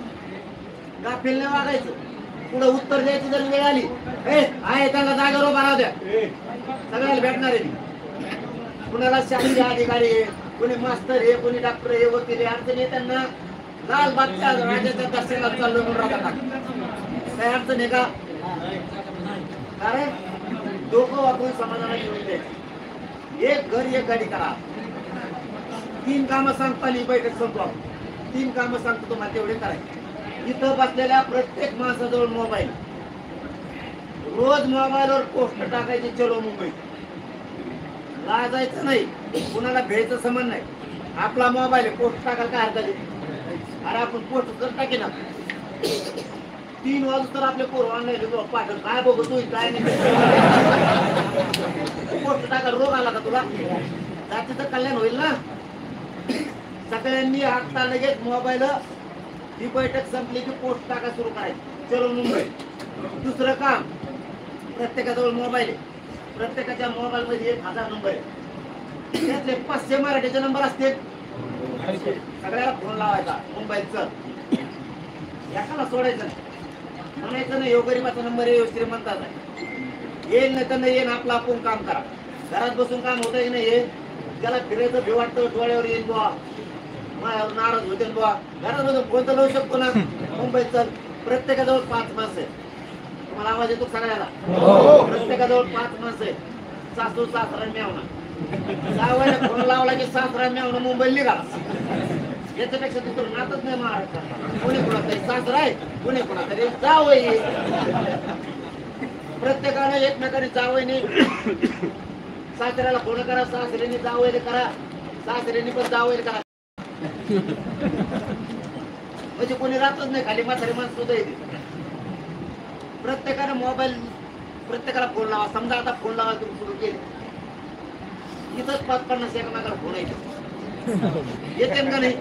गाफील नाही वागायचं. पुढं उत्तर द्यायची जर वेळ आली आहे त्याला जागेवर उभा राहू द्या, सगळ्याला भेटणार आहे. कुणाला शासकीय अधिकारी आहे, कोणी मास्तर आहे, कोणी डॉक्टर आहे, वकील आहे, अडचण आहे त्यांना लाल बागच्या राजाच्या दर्शनात चाललो म्हणून राहतात. काय अडचण आहे का? कारण डोकं वापरून समाजाला घेऊन द्यायचं. एक घर एक गाडी करा. 3 कामं सांगता ही बैठक संपू आपण. 3 कामं सांगतो तुम्हाला तेवढे करायचे. इथं बसलेल्या प्रत्येक माणसाजवळ मोबाईल, रोज मोबाईलवर पोस्ट टाकायची चलो मुंबई. लाजायचं नाही, कुणाला भेटचं संबंध नाही. आपला मोबाईल आहे, पोस्ट टाकायला काय हरकत आहे? अरे आपण पोस्ट कर टाके ना. 3 वाजता तर आपले पोर ऑनलाईन पाठव काय बघू तू काय नाही. पोस्ट टाकायला रोग आला का तुला? जातीचं कल्याण होईल ना. सगळ्यांनी आता लगेच मोबाईल ही बैठक संपली की पोस्ट टाका सुरू करायची चलो मुंबई. दुसरं काम, प्रत्येकाजवळ मोबाईल आहे, प्रत्येकाच्या मोबाईल मध्ये 1000 नंबर आहे. त्यातले 500 मराठीचे नंबर असतील. सगळ्याला फोन लावायचा मुंबईचा. एकाला सोडायचं नाही, म्हणायचं नाही ह्यो गरीबाचा नंबर आहे, ह्यो श्रीमंताचा आहे. येईल नाही तर नाही येईल, आपलं आपण काम करा. घरात बसून काम होत की नाही, त्याला फिरायचं भी वाटतं, डोळ्यावर येईल बुवा, माझ्यावर नाराज होते बुवा. घरात बसून फोन तर लावू शकतो ना. मुंबईत चल, प्रत्येकाजवळ 5 माणसं आहे. तुम्हाला आवाज येतो सगळ्याला? प्रत्येकाजवळ 5 माणसं आहे. सासू सासरा मेवणा. जावयाला फोन लावला की सासरा मेवणा मुंबईला निघाला. याच्यापेक्षा दुसरं नातच नाही महाराष्ट्रात. कोणी कोणातरी सासरा आहे, कोणी कोणातरी जावई. प्रत्येकाने एकमेकाने जावईने सासऱ्याला फोन करा, सासऱ्याने जावईले करा, सासऱ्याने पण जावईले करा. म्हणजे कोणी राहतच नाही, खाली म्हातारी माणसं सुद्धा येते. प्रत्येकाने मोबाईल, प्रत्येकाला फोन लावा. समजा आता फोन लावा तुम्ही सुरू केले, इथंच 50-50 एकमेकाला फोन येते. येते का नाही?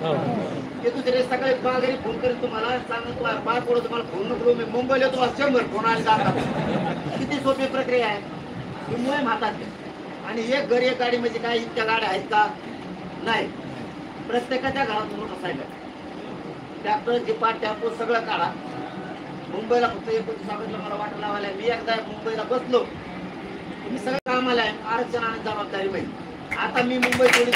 ते दुसरे सगळे माघारी फोन करेल तुम्हाला, सांगतो पाच वेळा तुम्हाला फोन नको, मी मुंबईला तुम्हाला 100 फोन आले जातात. किती सोपी प्रक्रिया आहे. मुंबई हातात आणि एक घरी एक गाडी म्हणजे काय इतक्या गाड्या आहेत का? नाही. प्रत्येकाच्या घरात मोटरसायकल, ट्रॅक्टर, जिपा, टॅम्पो सगळं काढा. मुंबईला फक्त एक सांगितलं मला वाटलं लावायला. मी एकदा मुंबईला बसलो, तुम्ही सगळं कामाला आहे, आरक्षण आणि जबाबदारी माहिती. आता मी मुंबई सोडित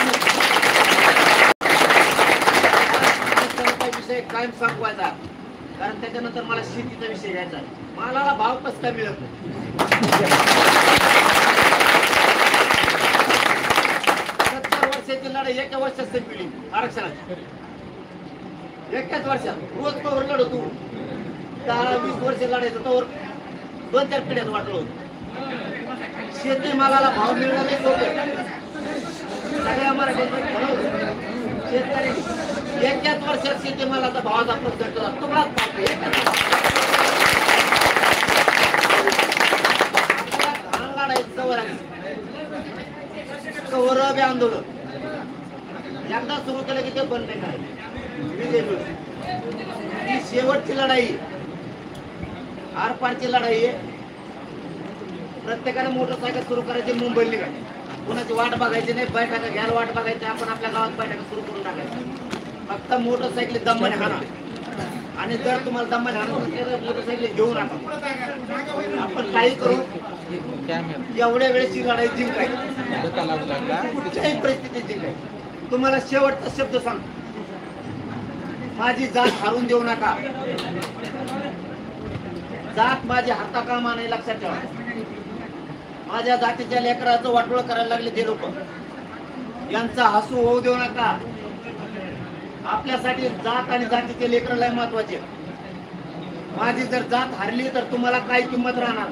विषय कायम सांगवायचा, कारण त्याच्यानंतर मला शेतीचा विषय घ्यायचा. मालाला भाव कसं काय मिळत नाही. 70 वर्षाची लढाई एका वर्षात संपली आरक्षणाची. एकाच वर्षात रोज कवर लढतो. 10-20 वर्ष लढायचं तर 2-4 पिढ्यात वाटलं होतं. शेती मालाला भाव मिळणं नाही सोपं. सगळ्या मराठ्यांचं शेतकरी एकाच वर्षात शेती मालाचा भावाचा प्रश्न केला. तुकडाच कवर बी आंदोलन एकदा सुरू केलं की ते बंद नाही करायचं. ही शेवटची लढाई, आरपारची लढाई आहे. प्रत्येकाने मोटरसायकल सुरू करायची, मुंबईला निघायची. कोणाची वाट बघायची नाही, बैठका घ्यायला वाट बघायची. आपण आपल्या गावात बैठका सुरू करून टाकायचं. फक्त मोटरसायकली दमाने हाणा. आणि जर तुम्हाला दमाने हाणा मोटरसायकल घेऊन राहा. आपण काही करू, एवढ्या वेळेची लढाई जिंकायची, कुठल्याही परिस्थितीत जिंकायची. तुम्हाला शेवटचा शब्द सांग, माझी जात हारून देऊ नका. जात माझी हाता कामा नाही, लक्षात ठेवा. माझ्या जातीच्या लेकराचं वाटोळ करायला लागले ते लोक, यांचा हसू होऊ देऊ नका. आपल्यासाठी जात आणि जातीचे लेकर लय महत्वाचे. माझी जर जात हरली तर तुम्हाला काही किंमत राहणार.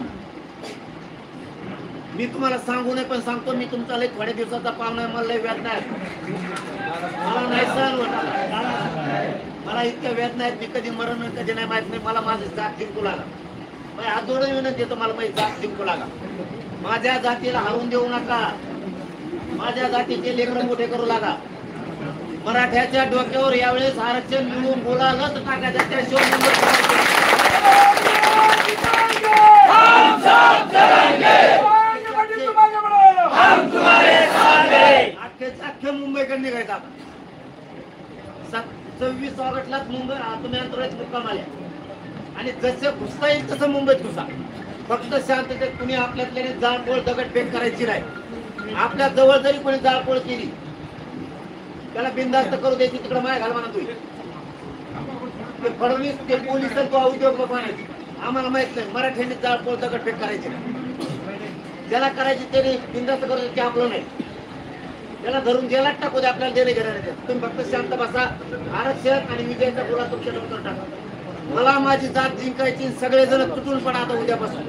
मी तुम्हाला सांगू नये पण सांगतो, मी तुमचा लय थोड्या दिवसाचा पाहुणा आहे. मला लय वेदना आहे, मला नाही सहन होणार. मला इतक्या वेदना आहेत, मी कधी मरण कधी नाही माहित नाही. मला माझी जात जिंकू लागा. माझ्या हात जोडून विनंती येतो, मला माझी जात जिंकू लागा. माझ्या जातीला हरवून देऊ नका. माझ्या जातीचे लेकर मोठे करू लागा. मराठ्याच्या डोक्यावर यावेळेस आरक्षण मिळवून बोलायला तर टाकायचं. अख्खे मुंबईकडे निघायचं. 26 एकोणतीस ऑगस्टलाच मुंबई तुम्ही अंतराळात मुक्काम आल्या आणि जसं घुसता येईल तसं मुंबईत घुसा. फक्त शांततेत कुणी आपल्यातल्याने जाळपोळ दगडफेक करायची नाही. आपल्या जवळ जरी कोणी जाळपोळ केली त्याला बिनधास्त करू द्यायची, तिकडे माय घाल म्हणा. तुम्ही ते फडणवीस ते पोलिस तो उद्योग म्हणायचे आम्हाला माहित नाही. मराठ्यांनी जाळपोळ दगडफेक करायची नाही. ज्याला करायची त्याने बिनधास्त करू द्यायची, आपलं नाही. त्याला धरून जेलात टाकू दे, आपल्याला देणे घेणार नाही. तुम्ही फक्त शांत बसा. आरक्षण आणि विजयाचा गोळा तुमच्या डोक्यावर टाका. मला माझी जात जिंकायची. सगळेजण तुटून पडा आता उद्यापासून.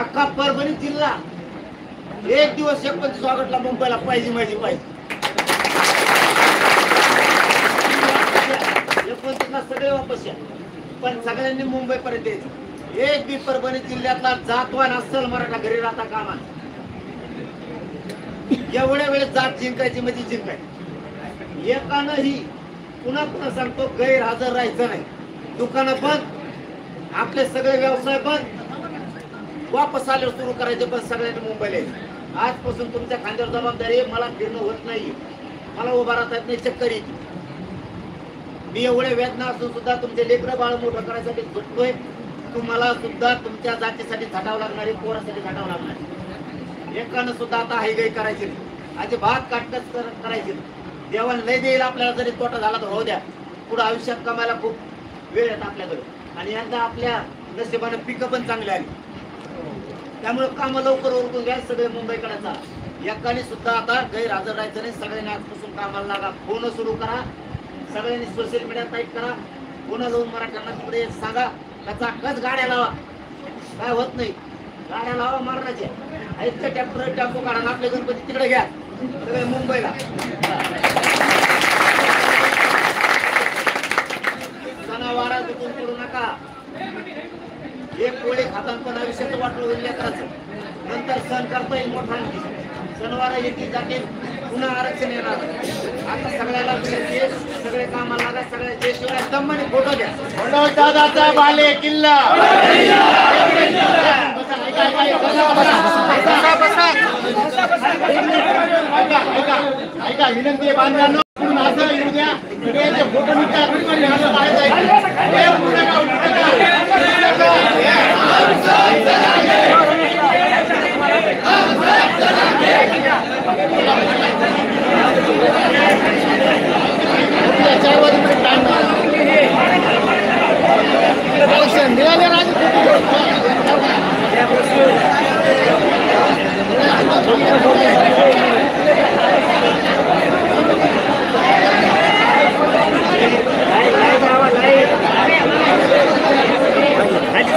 अख्खा परभणी जिल्हा एक दिवस 29 ऑगस्टला मुंबईला पाहिजे माझी पाहिजे. 29ला सगळे वापस या, पण सगळ्यांनी मुंबईपर्यंत यायचं. एक बी परभणी जिल्ह्यातला जातवान असल मराठा घरी राहता कामा. एवढ्या वेळेस जात जिंकायची म्हणजे जिंकायची. एकानंही पुन्हा पुन्हा सांगतो गैरहजर राहायचं नाही. दुकानं बंद, आपले सगळे व्यवसाय बंद. वापस आल्यावर सुरू करायचे, पण सगळ्यांनी मुंबईला यायचं. आजपासून तुमच्या खांद्यावर जबाबदारी आहे. मला फिरणं होत नाही, मला उभा राहता येत नाही, चक्कर येते. मी एवढे वेदना असून सुद्धा तुमचे लेकरं बाळ मोठं करायसाठी झटतोय. तुम्हाला सुद्धा तुमच्या जातीसाठी झटावं लागणार आहे, पोरासाठी झटावं लागणार आहे. एकानं सुद्धा आता हायगाई करायची नाही, अजिबात काटकच करायची नाही. देवाला लय देईल आपल्याला, जरी तोटा झाला तर होऊ द्या. पुढे आयुष्यात कमायला खूप वेळ येत आपल्याकडे, आणि यंदा आपल्या नशिबाने पिकं पण चांगली आली. त्यामुळे काम लवकर उरकून घ्या. सगळे मुंबईकडे जा. एकाने सुद्धा आता गैरहजर राहायचं नाही. सगळ्यांनी आजपासून कामाला लागा. फोन सुरू करा. सगळ्यांनी सोशल मीडिया टाईप करा. फोन लावून मराठ्यांना तिकडे सांगा, त्याचा कच गाड्या लावा. काय होत नाही, गाड्या लावा मारण्याच्या. ऐकतं ट्रॅक्टर टेम्पो काढा, आपले गणपती तिकडे घ्या, सगळे मुंबईला. सणावारा तिथून करू नका. एक पोळी खाताना पण आयुष्याचं वाटलं होईल लेकराचं. नंतर सण करता येईल मोठा. सणवार येतील जातील, पुन्हा आरक्षण येणार. आता सगळ्याला सगळे कामाला लागा. सगळ्या देशशिवाय दम्माने फोटो द्या. दादाचा बाले किल्ला. ऐका विनंती बांधवांनो, असं येऊ द्या. फोटो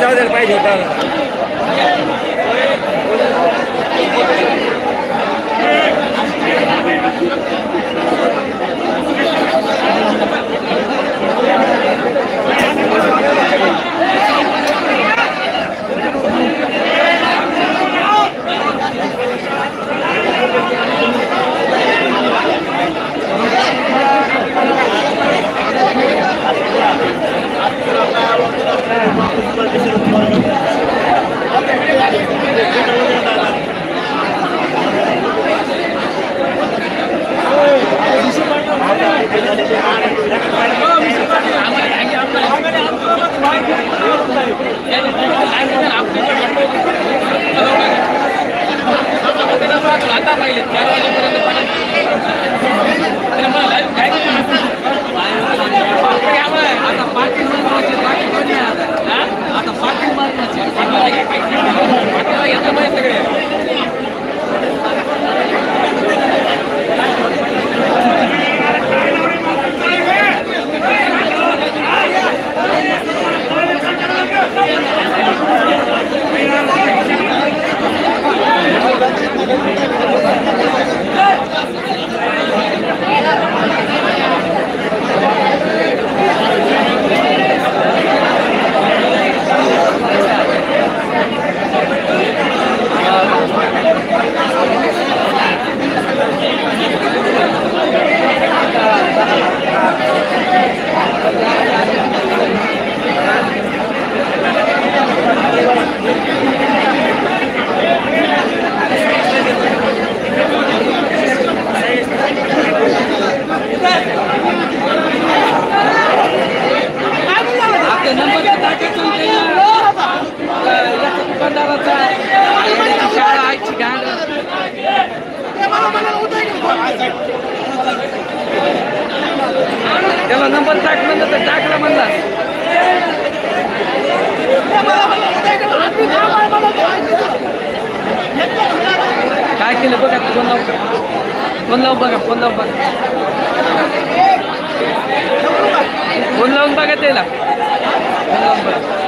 जाऊ द्यायला पाहिजे होता. दुकानदाराचा शाळा आईची घाण त्याला नंबर टाक म्हणलं तर टाकला म्हणला काय केलं बघा फोन लावून बघा फोन लावून बघा फोन लावून बघा त्याला फोन लावून बघा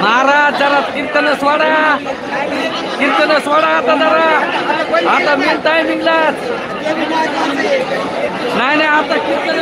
महाराज जरा कीर्तन सोडा आता जरा आता मेन टायमिंगलाच नाही आता कीर्तन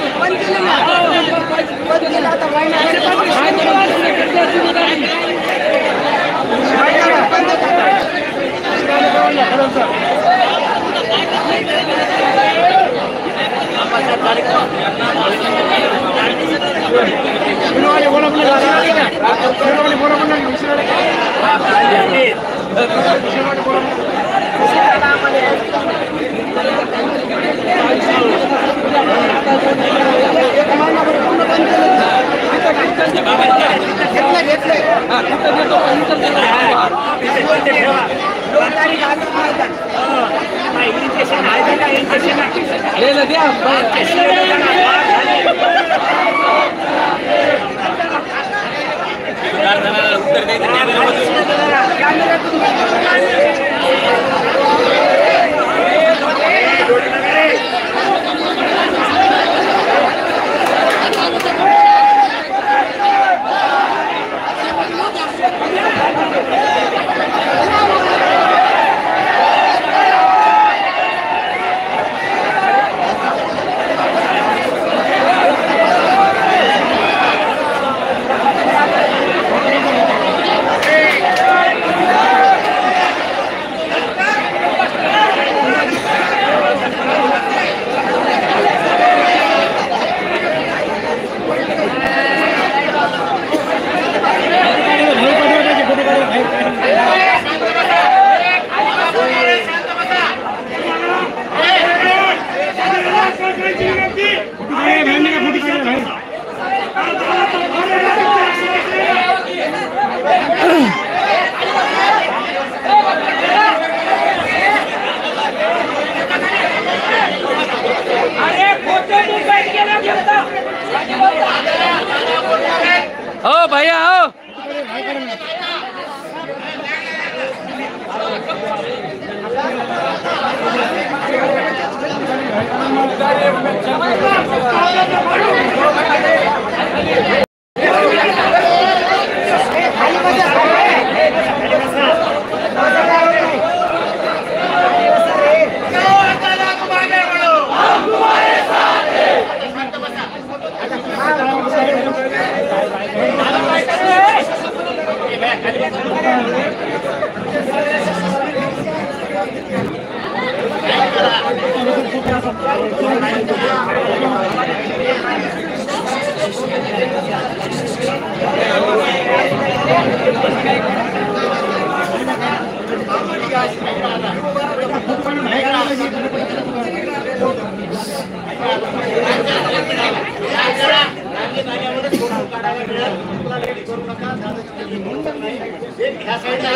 घेतलंय यायला द्या हो भैया हो ह्या साईडला